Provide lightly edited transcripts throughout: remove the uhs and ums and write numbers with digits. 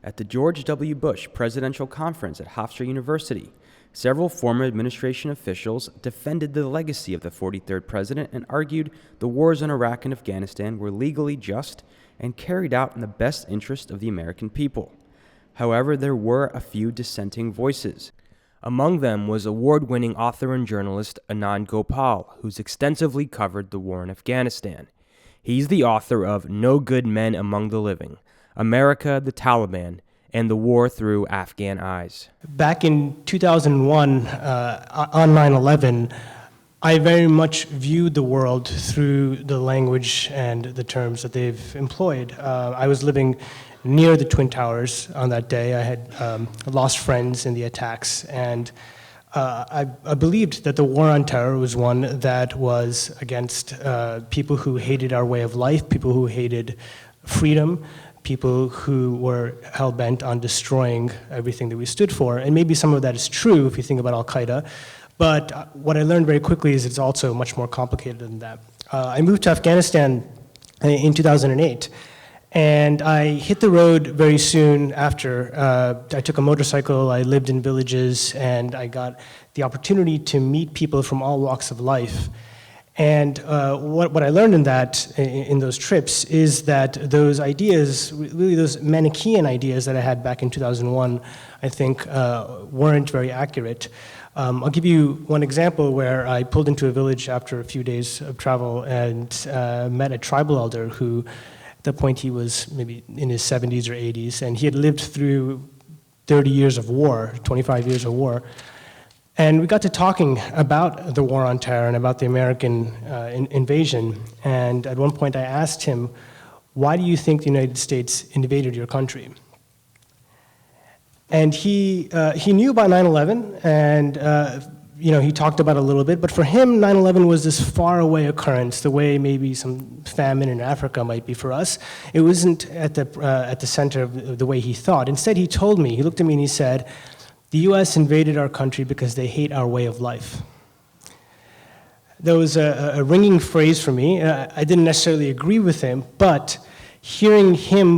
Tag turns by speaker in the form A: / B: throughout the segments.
A: At the George W. Bush Presidential Conference at Hofstra University, several former administration officials defended the legacy of the 43rd president and argued the wars in Iraq and Afghanistan were legally just and carried out in the best interest of the American people. However, there were a few dissenting voices. Among them was award-winning author and journalist Anand Gopal, who's extensively covered the war in Afghanistan. He's the author of No Good Men Among the Living, America, the Taliban, and the War Through Afghan Eyes.
B: Back in 2001, on 9/11, I very much viewed the world through the language and the terms that they've employed. I was living near the Twin Towers on that day. I had lost friends in the attacks, and I believed that the war on terror was one that was against people who hated our way of life, people who hated freedom, people who were hell-bent on destroying everything that we stood for. And maybe some of that is true if you think about Al-Qaeda, but what I learned very quickly is it's also much more complicated than that. I moved to Afghanistan in 2008, and I hit the road very soon after. I took a motorcycle, I lived in villages, and I got the opportunity to meet people from all walks of life. And what I learned in those trips is that those ideas, really those Manichaean ideas that I had back in 2001, I think weren't very accurate. I'll give you one example where I pulled into a village after a few days of travel and met a tribal elder who, at that point, he was maybe in his 70s or 80s, and he had lived through 30 years of war, 25 years of war. And we got to talking about the war on terror and about the American invasion. And at one point I asked him, why do you think the United States invaded your country? And he knew about 9/11, and he talked about it a little bit, but for him 9/11 was this faraway occurrence, the way maybe some famine in Africa might be for us. It wasn't at the center of the way he thought. Instead, he told me, he looked at me and he said, the US invaded our country because they hate our way of life. That was a ringing phrase for me. I didn't necessarily agree with him, but hearing him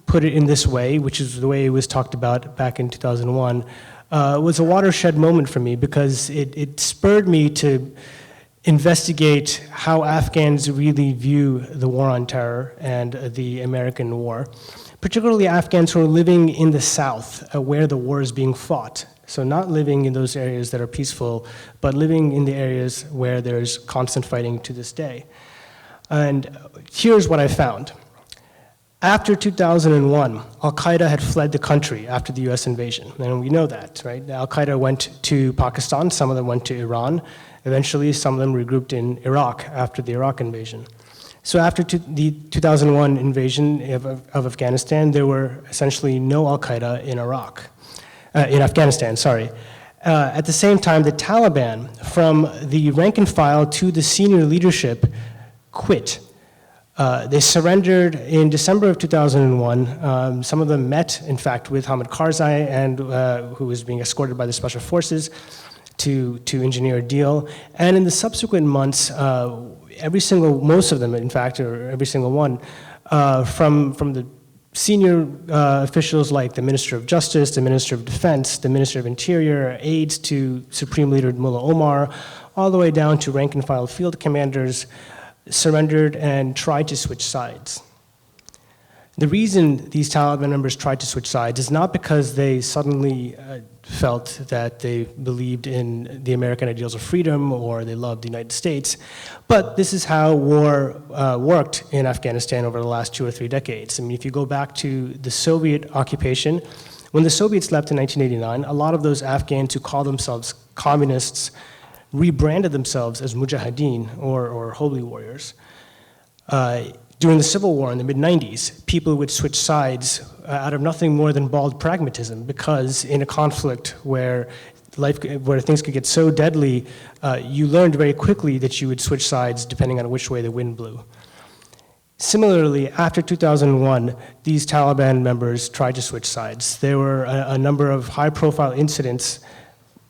B: put it in this way, which is the way it was talked about back in 2001, was a watershed moment for me because it spurred me to investigate how Afghans really view the war on terror and the American war. Particularly Afghans who are living in the South, where the war is being fought. So not living in those areas that are peaceful, but living in the areas where there's constant fighting to this day. And here's what I found. After 2001, Al-Qaeda had fled the country after the US invasion, and we know that, right? Al-Qaeda went to Pakistan, some of them went to Iran, eventually some of them regrouped in Iraq after the Iraq invasion. So after the 2001 invasion of Afghanistan, there were essentially no Al-Qaeda in Afghanistan, sorry. At the same time, the Taliban, from the rank and file to the senior leadership, quit. They surrendered in December of 2001. Some of them met, in fact, with Hamid Karzai, and who was being escorted by the special forces to engineer a deal. And in the subsequent months, most of them, in fact, or every single one, from the senior officials like the Minister of Justice, the Minister of Defense, the Minister of Interior, aides to Supreme Leader Mullah Omar, all the way down to rank and file field commanders, surrendered and tried to switch sides. The reason these Taliban members tried to switch sides is not because they suddenly felt that they believed in the American ideals of freedom or they loved the United States, but this is how war worked in Afghanistan over the last 2 or 3 decades. I mean, if you go back to the Soviet occupation, when the Soviets left in 1989, a lot of those Afghans who call themselves communists rebranded themselves as mujahideen or holy warriors. During the Civil War in the mid-90s, people would switch sides out of nothing more than bald pragmatism, because in a conflict where things could get so deadly, you learned very quickly that you would switch sides depending on which way the wind blew. Similarly, after 2001, these Taliban members tried to switch sides. There were a number of high-profile incidents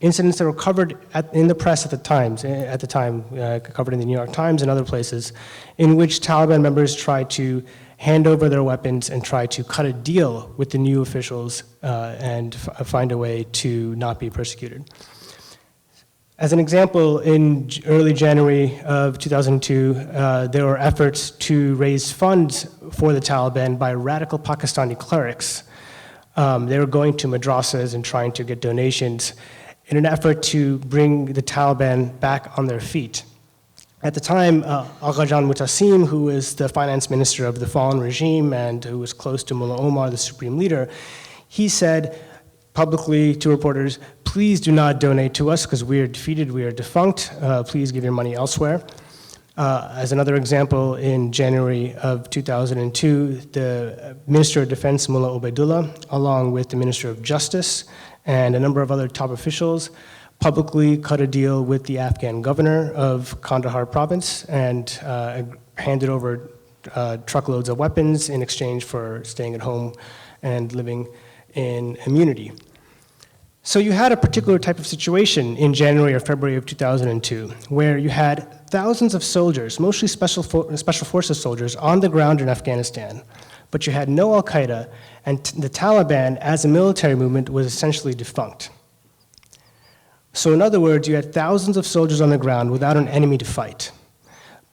B: that were covered in the press at the time, covered in the New York Times and other places, in which Taliban members tried to hand over their weapons and try to cut a deal with the new officials and find a way to not be persecuted. As an example, in early January of 2002, there were efforts to raise funds for the Taliban by radical Pakistani clerics. They were going to madrasas and trying to get donations in an effort to bring the Taliban back on their feet. At the time, Aghajan Mutasim, who was the finance minister of the fallen regime and who was close to Mullah Omar, the supreme leader, he said publicly to reporters, please do not donate to us because we are defeated, we are defunct, please give your money elsewhere. As another example, in January of 2002, the Minister of Defense, Mullah Ubaidullah, along with the Minister of Justice and a number of other top officials, publicly cut a deal with the Afghan governor of Kandahar province and handed over truckloads of weapons in exchange for staying at home and living in immunity. So you had a particular type of situation in January or February of 2002, where you had thousands of soldiers, mostly special forces soldiers, on the ground in Afghanistan, but you had no al-Qaeda, and the Taliban, as a military movement, was essentially defunct. So in other words, you had thousands of soldiers on the ground without an enemy to fight.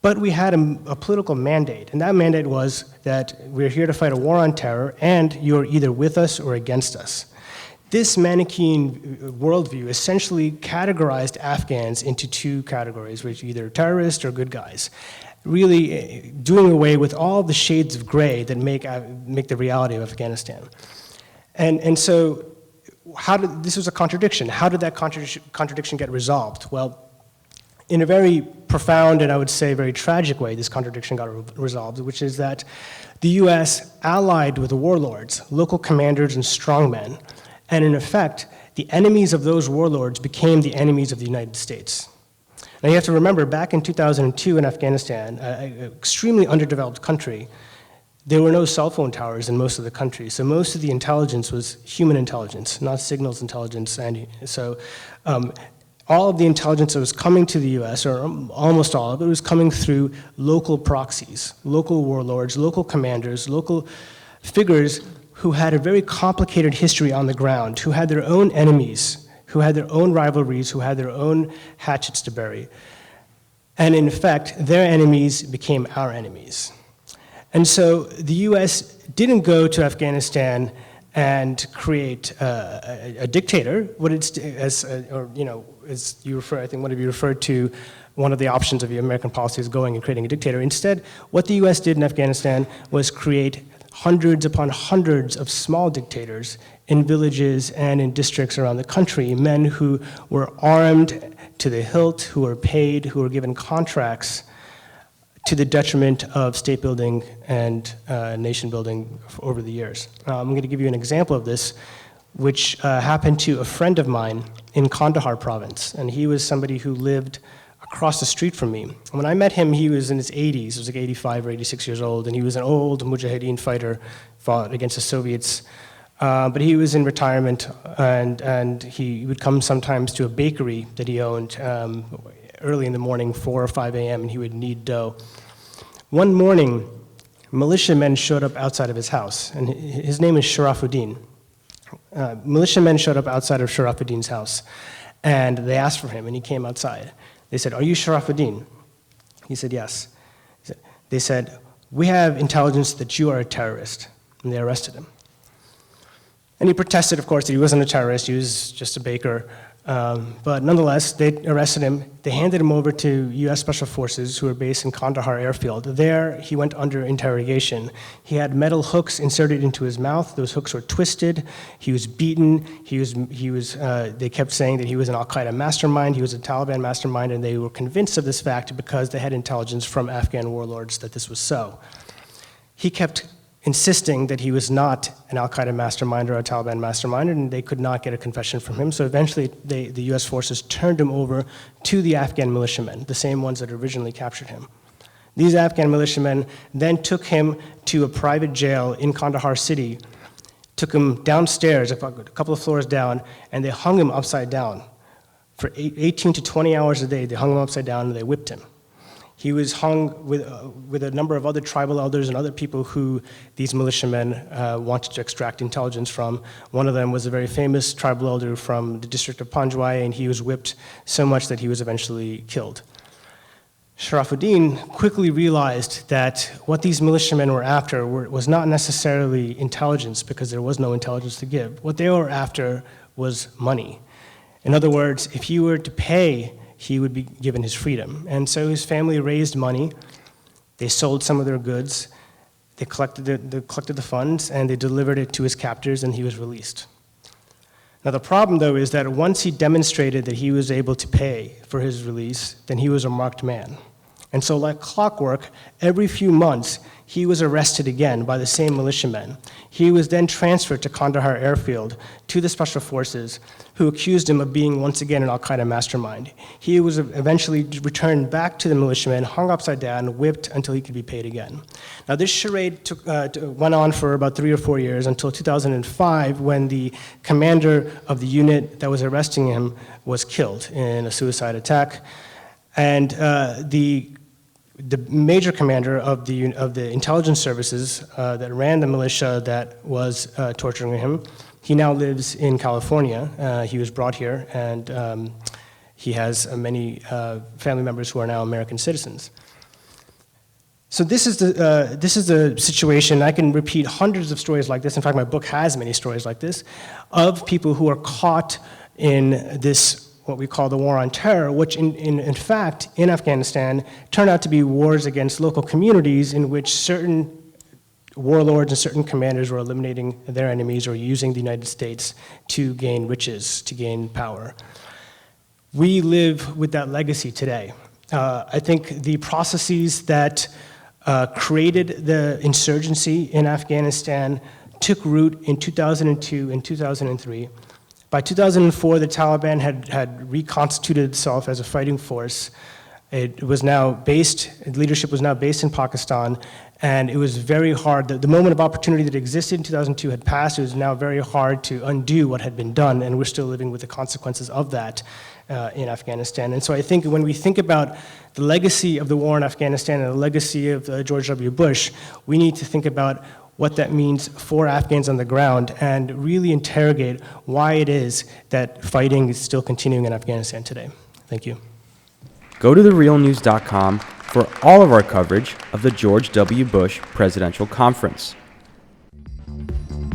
B: But we had a political mandate, and that mandate was that we're here to fight a war on terror, and you're either with us or against us. This Manichaean worldview essentially categorized Afghans into two categories, which are either terrorists or good guys, really doing away with all the shades of gray that make the reality of Afghanistan. And so this was a contradiction. How did that contradiction get resolved? Well, in a very profound and I would say very tragic way, this contradiction got resolved, which is that the US allied with the warlords, local commanders and strongmen, and in effect, the enemies of those warlords became the enemies of the United States. Now you have to remember, back in 2002 in Afghanistan, an extremely underdeveloped country, there were no cell phone towers in most of the country, so most of the intelligence was human intelligence, not signals intelligence. And so all of the intelligence that was coming to the US, or almost all of it, was coming through local proxies, local warlords, local commanders, local figures who had a very complicated history on the ground, who had their own enemies, who had their own rivalries, who had their own hatchets to bury. And in effect, their enemies became our enemies. And so the US didn't go to Afghanistan and create a dictator. As you refer, I think one of you referred to, one of the options of the American policy is going and creating a dictator. Instead, what the US did in Afghanistan was create hundreds upon hundreds of small dictators in villages and in districts around the country, men who were armed to the hilt, who were paid, who were given contracts to the detriment of state building and nation building over the years. I'm going to give you an example of this, which happened to a friend of mine in Kandahar province, and he was somebody who lived across the street from me. When I met him, he was in his 80s, he was like 85 or 86 years old, and he was an old Mujahideen fighter, fought against the Soviets, but he was in retirement, and he would come sometimes to a bakery that he owned early in the morning, 4 or 5 a.m., and he would knead dough. One morning, militiamen showed up outside of his house, and his name is Sharafuddin. Militiamen showed up outside of Sharafuddin's house, and they asked for him, and he came outside. They said, "Are you Sharafuddin?" He said, "Yes." They said, "We have intelligence that you are a terrorist," and they arrested him. And he protested, of course, that he wasn't a terrorist, he was just a baker. But nonetheless, they arrested him. They handed him over to US Special Forces, who were based in Kandahar airfield. There, he went under interrogation. He had metal hooks inserted into his mouth. Those hooks were twisted. He was beaten. They kept saying that he was an al-Qaeda mastermind. He was a Taliban mastermind, and they were convinced of this fact because they had intelligence from Afghan warlords that this was so. He kept insisting that he was not an al-Qaeda mastermind or a Taliban mastermind, and they could not get a confession from him. So eventually, the US forces turned him over to the Afghan militiamen, the same ones that originally captured him. These Afghan militiamen then took him to a private jail in Kandahar city, took him downstairs, a couple of floors down, and they hung him upside down. For 18 to 20 hours a day, they hung him upside down and they whipped him. He was hung with a number of other tribal elders and other people who these militiamen wanted to extract intelligence from. One of them was a very famous tribal elder from the district of Panjwai, and he was whipped so much that he was eventually killed. Sharafuddin quickly realized that what these militiamen were after was not necessarily intelligence, because there was no intelligence to give. What they were after was money. In other words, if he were to pay, he would be given his freedom. And so his family raised money, they sold some of their goods, they collected the funds, and they delivered it to his captors, and he was released. Now the problem, though, is that once he demonstrated that he was able to pay for his release, then he was a marked man. And so like clockwork, every few months, he was arrested again by the same militiamen. He was then transferred to Kandahar airfield to the special forces, who accused him of being once again an al-Qaeda mastermind. He was eventually returned back to the militiamen, hung upside down, whipped until he could be paid again. Now this charade went on for about 3 or 4 years until 2005, when the commander of the unit that was arresting him was killed in a suicide attack. And the major commander of the intelligence services that ran the militia that was torturing him, he now lives in California. He was brought here, and he has many family members who are now American citizens. So this is the situation. I can repeat hundreds of stories like this. In fact, my book has many stories like this, of people who are caught in this, what we call the war on terror, which in fact, in Afghanistan, turned out to be wars against local communities in which certain warlords and certain commanders were eliminating their enemies or using the United States to gain riches, to gain power. We live with that legacy today. I think the processes that created the insurgency in Afghanistan took root in 2002 and 2003. By 2004, the Taliban had reconstituted itself as a fighting force. It was now based, leadership was now based in Pakistan, and it was very hard. The moment of opportunity that existed in 2002 had passed. It was now very hard to undo what had been done, and we're still living with the consequences of that in Afghanistan. And so I think when we think about the legacy of the war in Afghanistan and the legacy of George W. Bush, we need to think about what that means for Afghans on the ground and really interrogate why it is that fighting is still continuing in Afghanistan today. Thank you.
A: Go to therealnews.com for all of our coverage of the George W. Bush Presidential Conference.